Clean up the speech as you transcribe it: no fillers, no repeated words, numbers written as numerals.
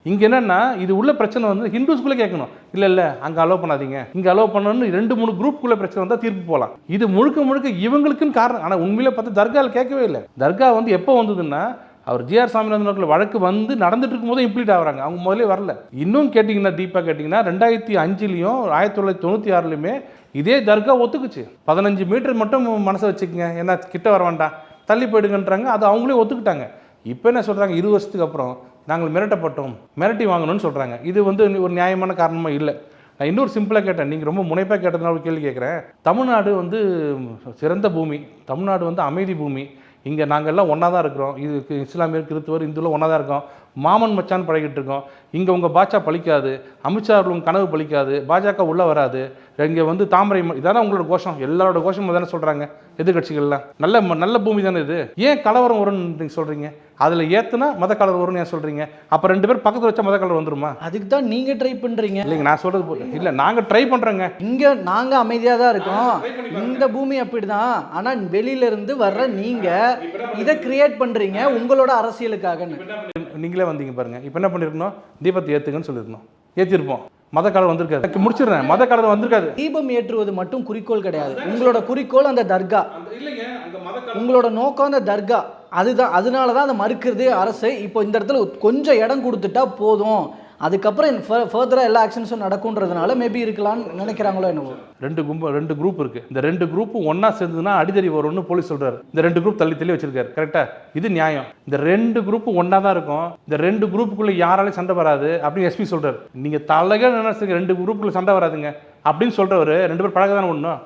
இங்கே என்னன்னா இது உள்ள பிரச்சனை வந்து ஹிந்துஸ்குள்ளே கேட்கணும். இல்லை அங்கே அலோவ் பண்ணாதீங்க, இங்கே அலோவ் பண்ணணும்னு 2-3 குரூப்புக்குள்ளே பிரச்சனை வந்தால் தீர்ப்பு போகலாம். இது முழுக்க இவங்களுக்குன்னு காரணம். ஆனால் உண்மையிலே பார்த்து தர்காவில் கேட்கவே இல்லை. தர்கா வந்து எப்போ வந்ததுன்னா அவர் ஜிஆர் சாமிநாதன் அவர்கள் வழக்கு வந்து நடந்துட்டு இருக்கும்போது இம்ப்ளீட் ஆகிறாங்க. அவங்க முதலே வரல. இன்னும் கேட்டிங்கன்னா டீப்பாக கேட்டிங்கன்னா 2005லையும் 1996லையுமே இதே தர்கா ஒத்துக்குச்சு. 15 மீட்டர் மட்டும் மனசை வச்சுக்கோங்க, என்ன கிட்ட வர வேண்டாம், தள்ளி போயிடுங்கன்றாங்க. அது அவங்களே ஒத்துக்கிட்டாங்க. இப்போ என்ன சொல்கிறாங்க, 20 வருஷத்துக்கு அப்புறம் நாங்கள் மிரட்டப்பட்டோம், மிரட்டி வாங்கணும்னு சொல்கிறாங்க. இது வந்து ஒரு நியாயமான காரணமாக இல்லை. நான் இன்னொரு சிம்பிளாக கேட்டேன், நீங்கள் ரொம்ப முனைப்பாக கேட்டதுனால ஒரு கேள்வி கேட்குறேன். தமிழ்நாடு வந்து சிறந்த பூமி, தமிழ்நாடு வந்து அமைதி பூமி. இங்கே நாங்கள் எல்லாம் ஒன்றா தான் இருக்கிறோம். இதுக்கு இஸ்லாமியர், கிறிஸ்துவர், இந்துலாம் ஒன்றா தான் இருக்கோம். மாமன் மச்சான் பழகிட்டு இருக்கோம். இங்கே உங்கள் பாஜா பழிக்காது, அமித்ஷா உங்கள் கனவு பழிக்காது, பாஜக உள்ளே வராது. இங்கே வந்து தாமரை இதான உங்களோட கோஷம், எல்லாரோட கோஷம் தானே சொல்கிறாங்க எதிர்கட்சிகள்லாம். நல்ல பூமி தானே இது. ஏன் கலவரம் வரும்னு நீங்கள் சொல்கிறீங்க? அதில் ஏற்றுனா மத கலவரம் வரும்னு ஏன் சொல்கிறீங்க? அப்போ 2 பேர் பக்கத்தில் வச்சா மத கலவரம் வந்துருமா? அதுக்கு தான் நீங்கள் ட்ரை பண்ணுறீங்க. இல்லைங்க, நான் சொல்கிறது இல்லை, நாங்கள் ட்ரை பண்ணுறோங்க. இங்கே நாங்கள் அமைதியாக தான் இருக்கோம். இந்த பூமி அப்படி தான். ஆனால் வெளியிலேருந்து வர்ற நீங்கள் இதை கிரியேட் பண்ணுறீங்க உங்களோட அரசியலுக்காகன்னு. நீங்களே வந்தீங்க பாருங்கள். இப்போ என்ன பண்ணியிருக்கணும், தீபத்தை ஏற்றுங்கன்னு சொல்லியிருக்கணும். ஏற்றிருப்போம். மத கலவரம் வந்திருக்காது. முடிச்சிடுறேன், மத கலவரம் வந்திருக்காது. தீபம் ஏற்றுவது மட்டும் குறிக்கோள் கிடையாது. உங்களோட குறிக்கோள் அந்த தர்கா, உங்களோட நோக்கம் அந்த தர்கா. அதுதான், அதனால தான் அதை மறுக்கிறது அரசு. இப்போ இந்த இடத்துல கொஞ்சம் இடம் கொடுத்துட்டா போதும், அதுக்கப்புறம் ஃபர்தராக எல்லா ஆக்ஷன்ஸும் நடக்கும்ன்றதுனால மேபி இருக்கலாம்னு நினைக்கிறாங்களோ என்னவோ. 2 குரூப் இருக்குது. இந்த 2 குரூப்பும் ஒன்றா சேர்ந்துன்னா அடிதடி வரும்னு போலீஸ் சொல்கிறார். இந்த 2 குரூப் தள்ளி வச்சிருக்காரு. கரெக்டாக? இது நியாயம். இந்த 2 குரூப்பும் ஒன்றா தான் இருக்கும். இந்த 2 குரூப்புக்குள்ளே யாராலையும் சண்டை வராது அப்படின்னு எஸ்பி சொல்கிறார். நீங்கள் தலைகள் நினைச்சு 2 குரூப்புக்குள்ளே சண்டை வராதுங்க அப்படின்னு சொல்கிறவர் 2 பேர் பழக தானே ஒன்றும்.